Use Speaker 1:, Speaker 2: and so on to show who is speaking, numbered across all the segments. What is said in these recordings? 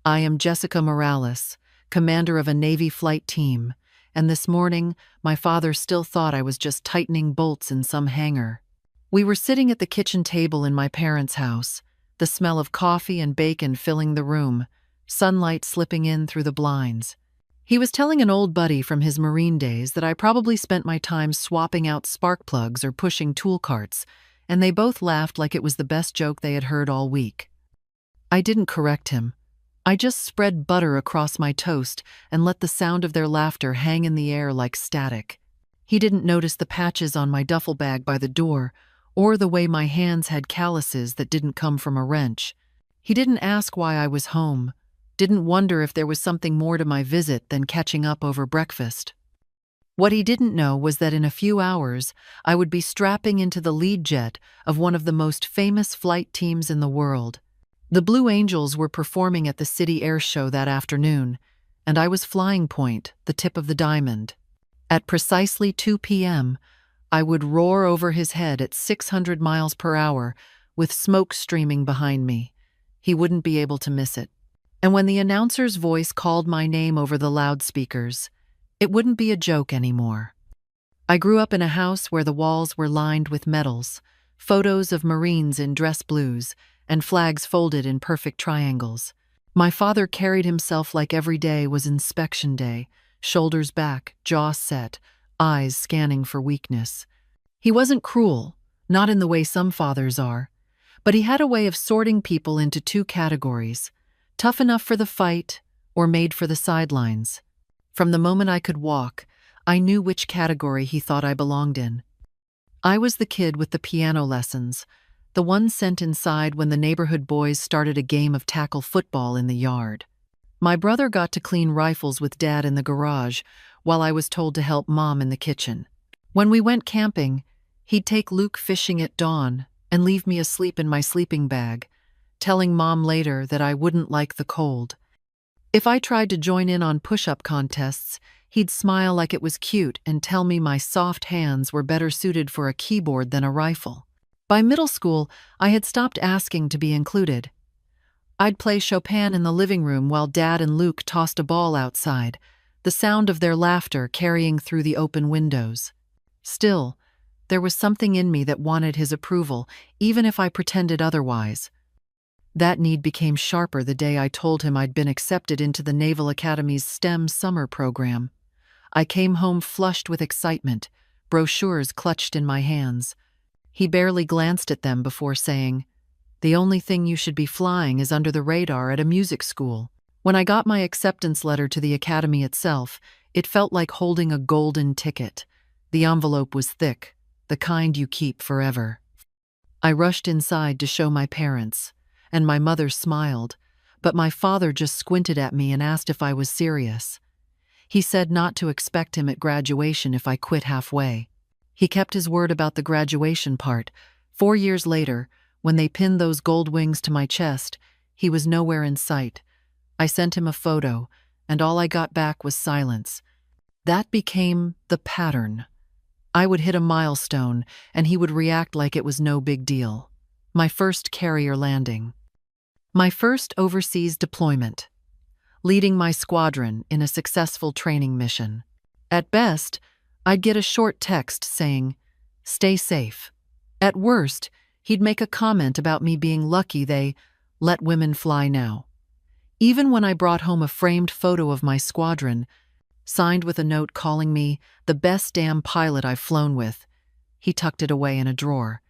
Speaker 1: I am Jessica Morales, commander of a Navy flight team, and this morning, my father still thought I was just tightening bolts in some hangar. We were sitting at the kitchen table in my parents' house, the smell of coffee and bacon filling the room, sunlight slipping in through the blinds. He was telling an old buddy from his Marine days that I probably spent my time swapping out spark plugs or pushing tool carts, and they both laughed like it was the best joke they had heard all week. I didn't correct him. I just spread butter across my toast and let the sound of their laughter hang in the air like static. He didn't notice the patches on my duffel bag by the door, or the way my hands had calluses that didn't come from a wrench. He didn't ask why I was home, didn't wonder if there was something more to my visit than catching up over breakfast. What he didn't know was that in a few hours, I would be strapping into the lead jet of one of the most famous flight teams in the world. The Blue Angels were performing at the city airshow that afternoon, and I was flying point, the tip of the diamond. At precisely 2 p.m., I would roar over his head at 600 miles per hour, with smoke streaming behind me. He wouldn't be able to miss it. And when the announcer's voice called my name over the loudspeakers, it wouldn't be a joke anymore. I grew up in a house where the walls were lined with medals, photos of Marines in dress blues, and flags folded in perfect triangles. My father carried himself like every day was inspection day, shoulders back, jaw set, eyes scanning for weakness. He wasn't cruel, not in the way some fathers are, but he had a way of sorting people into two categories: tough enough for the fight or made for the sidelines. From the moment I could walk, I knew which category he thought I belonged in. I was the kid with the piano lessons, the one sent inside when the neighborhood boys started a game of tackle football in the yard. My brother got to clean rifles with Dad in the garage, while I was told to help Mom in the kitchen. When we went camping, he'd take Luke fishing at dawn and leave me asleep in my sleeping bag, telling Mom later that I wouldn't like the cold. If I tried to join in on push-up contests, he'd smile like it was cute and tell me my soft hands were better suited for a keyboard than a rifle. By middle school, I had stopped asking to be included. I'd play Chopin in the living room while Dad and Luke tossed a ball outside, the sound of their laughter carrying through the open windows. Still, there was something in me that wanted his approval, even if I pretended otherwise. That need became sharper the day I told him I'd been accepted into the Naval Academy's STEM summer program. I came home flushed with excitement, brochures clutched in my hands. He barely glanced at them before saying, "The only thing you should be flying is under the radar at a music school." When I got my acceptance letter to the academy itself, it felt like holding a golden ticket. The envelope was thick, the kind you keep forever. I rushed inside to show my parents, and my mother smiled, but my father just squinted at me and asked if I was serious. He said not to expect him at graduation if I quit halfway. He kept his word about the graduation part. 4 years later, when they pinned those gold wings to my chest, he was nowhere in sight. I sent him a photo, and all I got back was silence. That became the pattern. I would hit a milestone, and he would react like it was no big deal. My first carrier landing. My first overseas deployment. Leading my squadron in a successful training mission. At best, I'd get a short text saying, "Stay safe." At worst, he'd make a comment about me being lucky they let women fly now. Even when I brought home a framed photo of my squadron, signed with a note calling me the best damn pilot I've flown with, he tucked it away in a drawer.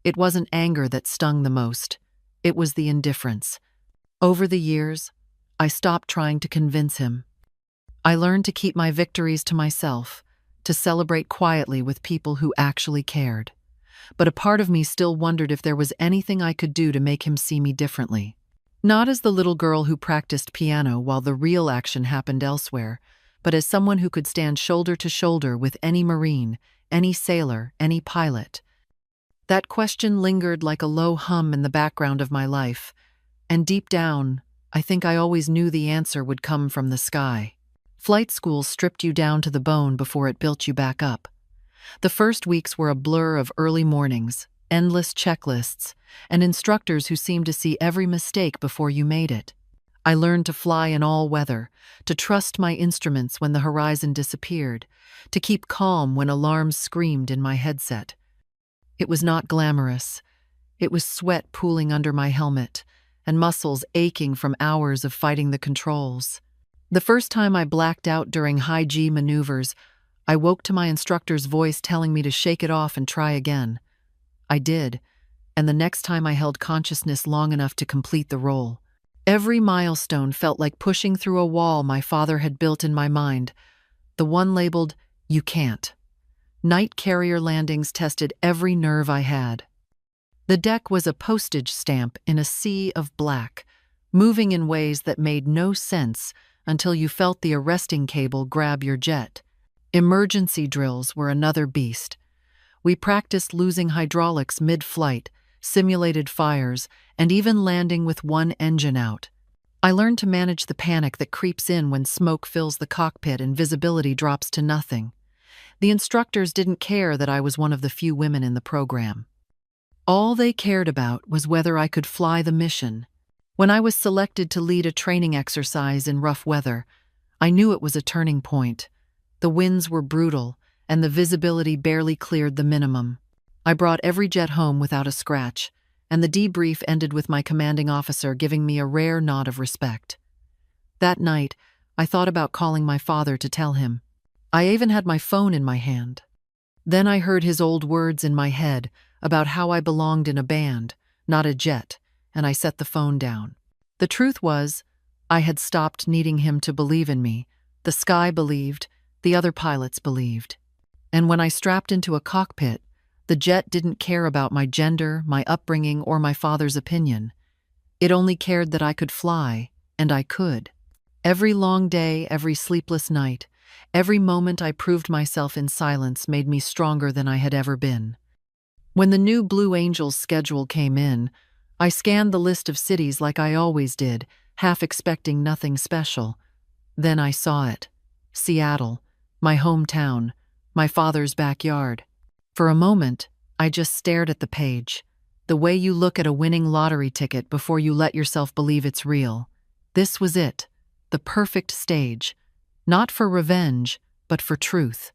Speaker 1: It wasn't anger that stung the most. It was the indifference. Over the years, I stopped trying to convince him. I learned to keep my victories to myself, to celebrate quietly with people who actually cared. But a part of me still wondered if there was anything I could do to make him see me differently. Not as the little girl who practiced piano while the real action happened elsewhere, but as someone who could stand shoulder to shoulder with any Marine, any sailor, any pilot. That question lingered like a low hum in the background of my life, and deep down, I think I always knew the answer would come from the sky. Flight school stripped you down to the bone before it built you back up. The first weeks were a blur of early mornings, endless checklists, and instructors who seemed to see every mistake before you made it. I learned to fly in all weather, to trust my instruments when the horizon disappeared, to keep calm when alarms screamed in my headset. It was not glamorous. It was sweat pooling under my helmet and muscles aching from hours of fighting the controls. The first time I blacked out during high G maneuvers, I woke to my instructor's voice telling me to shake it off and try again. I did, and the next time I held consciousness long enough to complete the roll. Every milestone felt like pushing through a wall my father had built in my mind, the one labeled, "You can't." Night carrier landings tested every nerve I had. The deck was a postage stamp in a sea of black, moving in ways that made no sense until you felt the arresting cable grab your jet. Emergency drills were another beast. We practiced losing hydraulics mid-flight, simulated fires, and even landing with one engine out. I learned to manage the panic that creeps in when smoke fills the cockpit and visibility drops to nothing. The instructors didn't care that I was one of the few women in the program. All they cared about was whether I could fly the mission. When I was selected to lead a training exercise in rough weather, I knew it was a turning point. The winds were brutal, and the visibility barely cleared the minimum. I brought every jet home without a scratch, and the debrief ended with my commanding officer giving me a rare nod of respect. That night, I thought about calling my father to tell him. I even had my phone in my hand. Then I heard his old words in my head about how I belonged in a band, not a jet, and I set the phone down. The truth was, I had stopped needing him to believe in me. The sky believed, the other pilots believed. And when I strapped into a cockpit, the jet didn't care about my gender, my upbringing, or my father's opinion. It only cared that I could fly, and I could. Every long day, every sleepless night, every moment I proved myself in silence made me stronger than I had ever been. When the new Blue Angels schedule came in, I scanned the list of cities like I always did, half expecting nothing special. Then I saw it. Seattle, my hometown, my father's backyard. For a moment, I just stared at the page, the way you look at a winning lottery ticket before you let yourself believe it's real. This was it, the perfect stage, not for revenge, but for truth.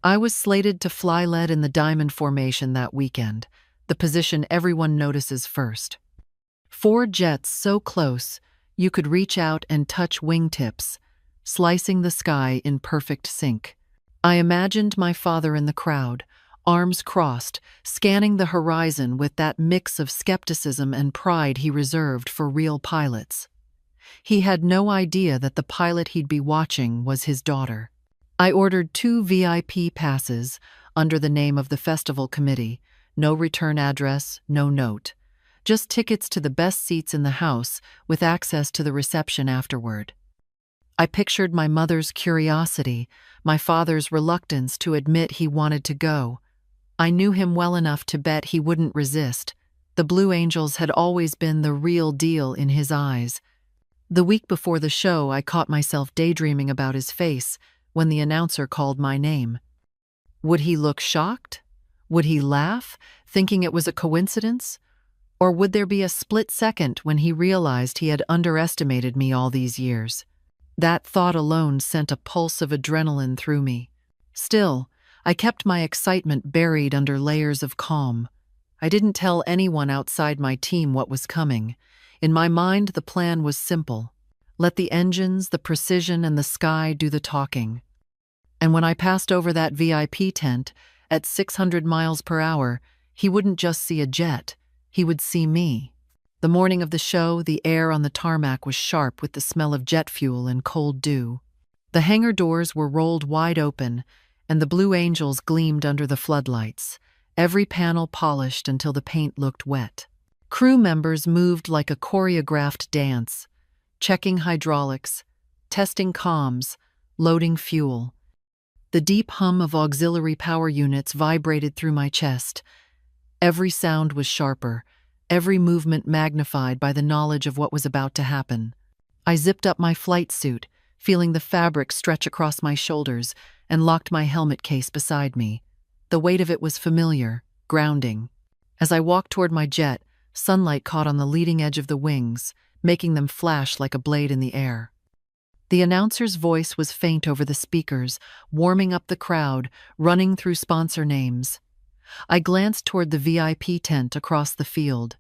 Speaker 1: I was slated to fly lead in the diamond formation that weekend, the position everyone notices first. 4 jets so close, you could reach out and touch wingtips, slicing the sky in perfect sync. I imagined my father in the crowd, arms crossed, scanning the horizon with that mix of skepticism and pride he reserved for real pilots. He had no idea that the pilot he'd be watching was his daughter. I ordered 2 VIP passes under the name of the festival committee, no return address, no note. Just tickets to the best seats in the house with access to the reception afterward. I pictured my mother's curiosity, my father's reluctance to admit he wanted to go. I knew him well enough to bet he wouldn't resist. The Blue Angels had always been the real deal in his eyes. The week before the show, I caught myself daydreaming about his face when the announcer called my name. Would he look shocked? Would he laugh, thinking it was a coincidence? Or would there be a split second when he realized he had underestimated me all these years? That thought alone sent a pulse of adrenaline through me. Still, I kept my excitement buried under layers of calm. I didn't tell anyone outside my team what was coming. In my mind, the plan was simple. Let the engines, the precision, and the sky do the talking. And when I passed over that VIP tent at 600 miles per hour, he wouldn't just see a jet, he would see me. The morning of the show, the air on the tarmac was sharp with the smell of jet fuel and cold dew. The hangar doors were rolled wide open, and the Blue Angels gleamed under the floodlights, every panel polished until the paint looked wet. Crew members moved like a choreographed dance, checking hydraulics, testing comms, loading fuel. The deep hum of auxiliary power units vibrated through my chest. Every sound was sharper, every movement magnified by the knowledge of what was about to happen. I zipped up my flight suit, feeling the fabric stretch across my shoulders, and locked my helmet case beside me. The weight of it was familiar, grounding. As I walked toward my jet, sunlight caught on the leading edge of the wings, making them flash like a blade in the air. The announcer's voice was faint over the speakers, warming up the crowd, running through sponsor names. I glanced toward the VIP tent across the field.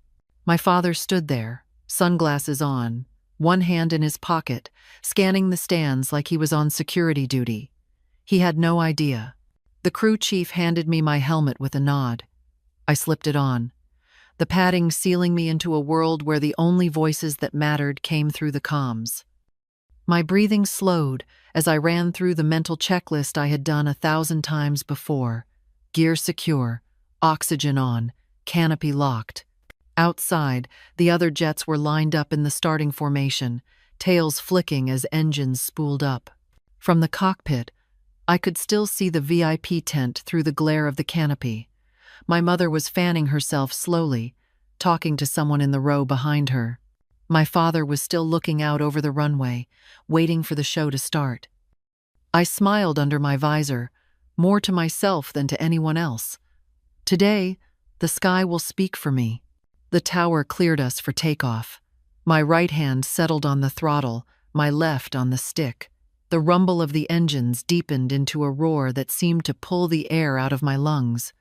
Speaker 1: My father stood there, sunglasses on, one hand in his pocket, scanning the stands like he was on security duty. He had no idea. The crew chief handed me my helmet with a nod. I slipped it on, the padding sealing me into a world where the only voices that mattered came through the comms. My breathing slowed as I ran through the mental checklist I had done 1,000 times before. Gear secure, oxygen on, canopy locked. Outside, the other jets were lined up in the starting formation, tails flicking as engines spooled up. From the cockpit, I could still see the VIP tent through the glare of the canopy. My mother was fanning herself slowly, talking to someone in the row behind her. My father was still looking out over the runway, waiting for the show to start. I smiled under my visor, more to myself than to anyone else. Today, the sky will speak for me. The tower cleared us for takeoff. My right hand settled on the throttle, my left on the stick. The rumble of the engines deepened into a roar that seemed to pull the air out of my lungs.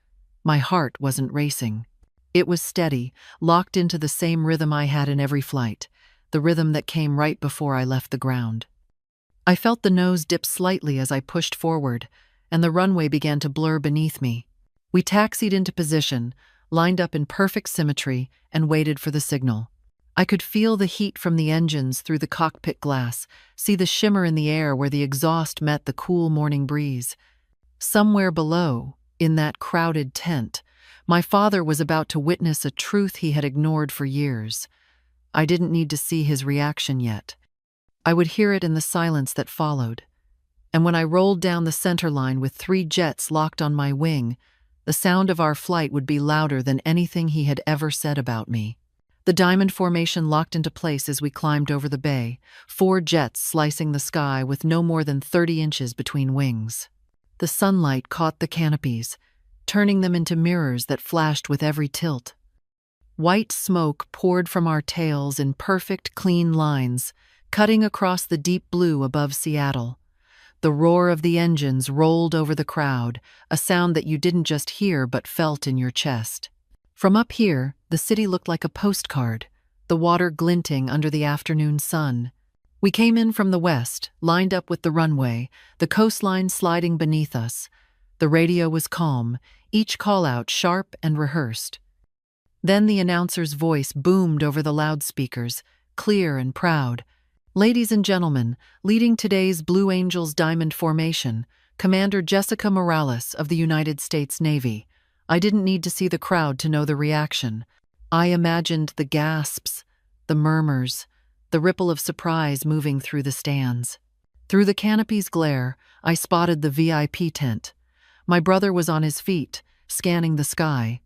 Speaker 1: My heart wasn't racing. It was steady, locked into the same rhythm I had in every flight, the rhythm that came right before I left the ground. I felt the nose dip slightly as I pushed forward, and the runway began to blur beneath me. We taxied into position, lined up in perfect symmetry, and waited for the signal. I could feel the heat from the engines through the cockpit glass, see the shimmer in the air where the exhaust met the cool morning breeze. Somewhere below, in that crowded tent, my father was about to witness a truth he had ignored for years. I didn't need to see his reaction yet. I would hear it in the silence that followed. And when I rolled down the center line with 3 jets locked on my wing, the sound of our flight would be louder than anything he had ever said about me. The diamond formation locked into place as we climbed over the bay, 4 jets slicing the sky with no more than 30 inches between wings. The sunlight caught the canopies, turning them into mirrors that flashed with every tilt. White smoke poured from our tails in perfect, clean lines, cutting across the deep blue above Seattle. The roar of the engines rolled over the crowd, a sound that you didn't just hear but felt in your chest. From up here, the city looked like a postcard, the water glinting under the afternoon sun. We came in from the west, lined up with the runway, the coastline sliding beneath us. The radio was calm, each call-out sharp and rehearsed. Then the announcer's voice boomed over the loudspeakers, clear and proud. "Ladies and gentlemen, leading today's Blue Angels Diamond Formation, Commander Jessica Morales of the United States Navy." I didn't need to see the crowd to know the reaction. I imagined the gasps, the murmurs, the ripple of surprise moving through the stands. Through the canopy's glare, I spotted the VIP tent. My brother was on his feet, scanning the sky.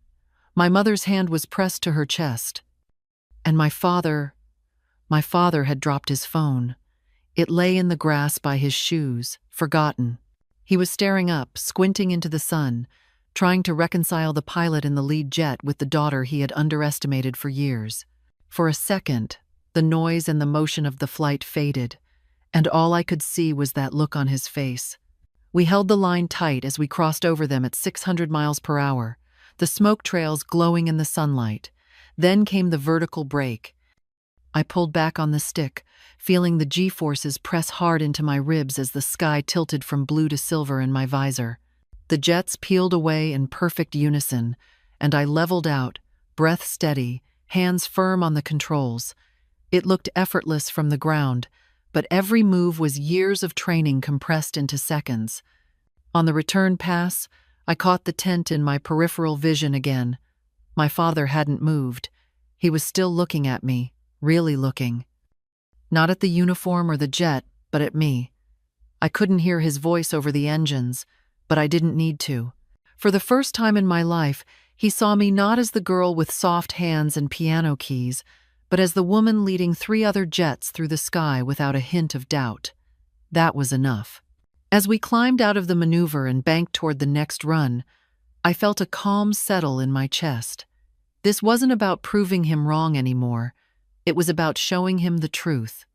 Speaker 1: My mother's hand was pressed to her chest. And my father had dropped his phone. It lay in the grass by his shoes, forgotten. He was staring up, squinting into the sun, trying to reconcile the pilot in the lead jet with the daughter he had underestimated for years. For a second, the noise and the motion of the flight faded, and all I could see was that look on his face. We held the line tight as we crossed over them at 600 miles per hour, the smoke trails glowing in the sunlight. Then came the vertical break. I pulled back on the stick, feeling the G-forces press hard into my ribs as the sky tilted from blue to silver in my visor. The jets peeled away in perfect unison, and I leveled out, breath steady, hands firm on the controls. It looked effortless from the ground, but every move was years of training compressed into seconds. On the return pass, I caught the tent in my peripheral vision again. My father hadn't moved. He was still looking at me, really looking. Not at the uniform or the jet, but at me. I couldn't hear his voice over the engines, but I didn't need to. For the first time in my life, he saw me not as the girl with soft hands and piano keys, but as the woman leading 3 other jets through the sky without a hint of doubt. That was enough. As we climbed out of the maneuver and banked toward the next run, I felt a calm settle in my chest. This wasn't about proving him wrong anymore. It was about showing him the truth.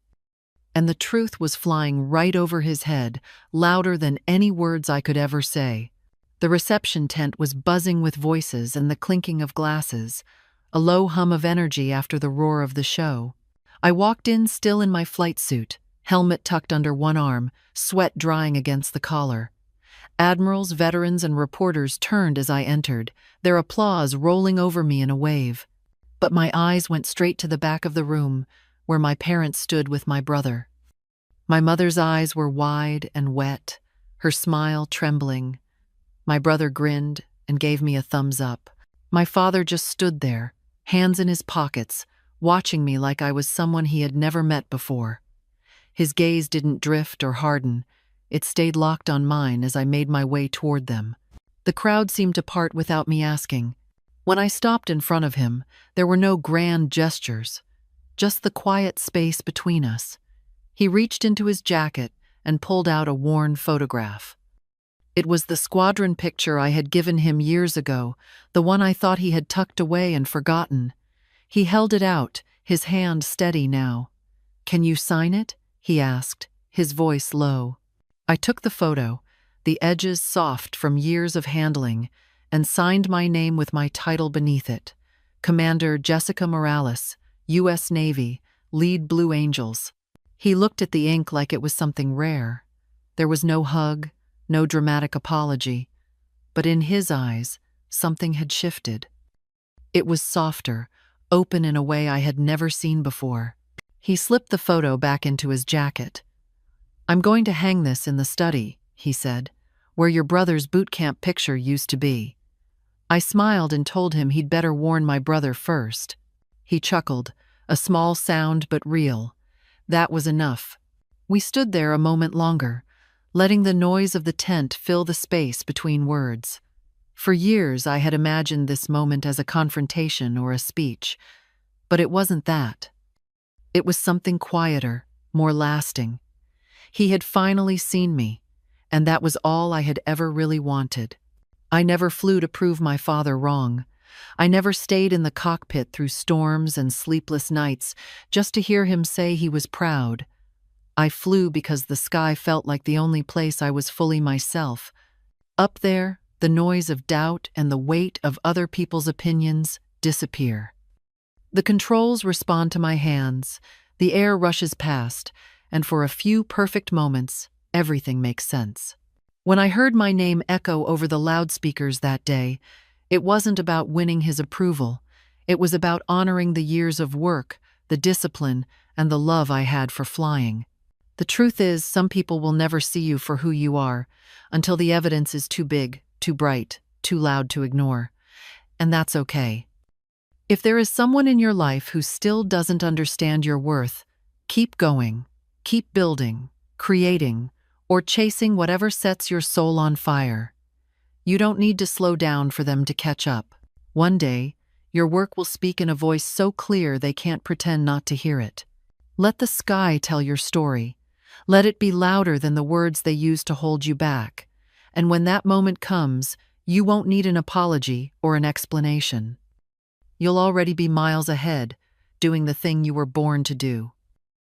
Speaker 1: And the truth was flying right over his head, louder than any words I could ever say. The reception tent was buzzing with voices and the clinking of glasses, a low hum of energy after the roar of the show. I walked in still in my flight suit, helmet tucked under one arm, sweat drying against the collar. Admirals, veterans, and reporters turned as I entered, their applause rolling over me in a wave. But my eyes went straight to the back of the room, where my parents stood with my brother. My mother's eyes were wide and wet, her smile trembling. My brother grinned and gave me a thumbs up. My father just stood there, hands in his pockets, watching me like I was someone he had never met before. His gaze didn't drift or harden. It stayed locked on mine as I made my way toward them. The crowd seemed to part without me asking. When I stopped in front of him, there were no grand gestures, just the quiet space between us. He reached into his jacket and pulled out a worn photograph. It was the squadron picture I had given him years ago, the one I thought he had tucked away and forgotten. He held it out, his hand steady now. "Can you sign it?" he asked, his voice low. I took the photo, the edges soft from years of handling, and signed my name with my title beneath it. Commander Jessica Morales, U.S. Navy, Lead Blue Angels. He looked at the ink like it was something rare. There was no hug, no dramatic apology, but in his eyes, something had shifted. It was softer, open in a way I had never seen before. He slipped the photo back into his jacket. "I'm going to hang this in the study," he said, "where your brother's boot camp picture used to be." I smiled and told him he'd better warn my brother first. He chuckled, a small sound but real. That was enough. We stood there a moment longer, letting the noise of the tent fill the space between words. For years I had imagined this moment as a confrontation or a speech, but it wasn't that. It was something quieter, more lasting. He had finally seen me, and that was all I had ever really wanted. I never flew to prove my father wrong. I never stayed in the cockpit through storms and sleepless nights just to hear him say he was proud. I flew because the sky felt like the only place I was fully myself. Up there, the noise of doubt and the weight of other people's opinions disappear. The controls respond to my hands, the air rushes past, and for a few perfect moments, everything makes sense. When I heard my name echo over the loudspeakers that day, it wasn't about winning his approval. It was about honoring the years of work, the discipline, and the love I had for flying. The truth is, some people will never see you for who you are until the evidence is too big, too bright, too loud to ignore. And that's okay. If there is someone in your life who still doesn't understand your worth, keep going, keep building, creating, or chasing whatever sets your soul on fire. You don't need to slow down for them to catch up. One day, your work will speak in a voice so clear they can't pretend not to hear it. Let the sky tell your story. Let it be louder than the words they use to hold you back. And when that moment comes, you won't need an apology or an explanation. You'll already be miles ahead, doing the thing you were born to do.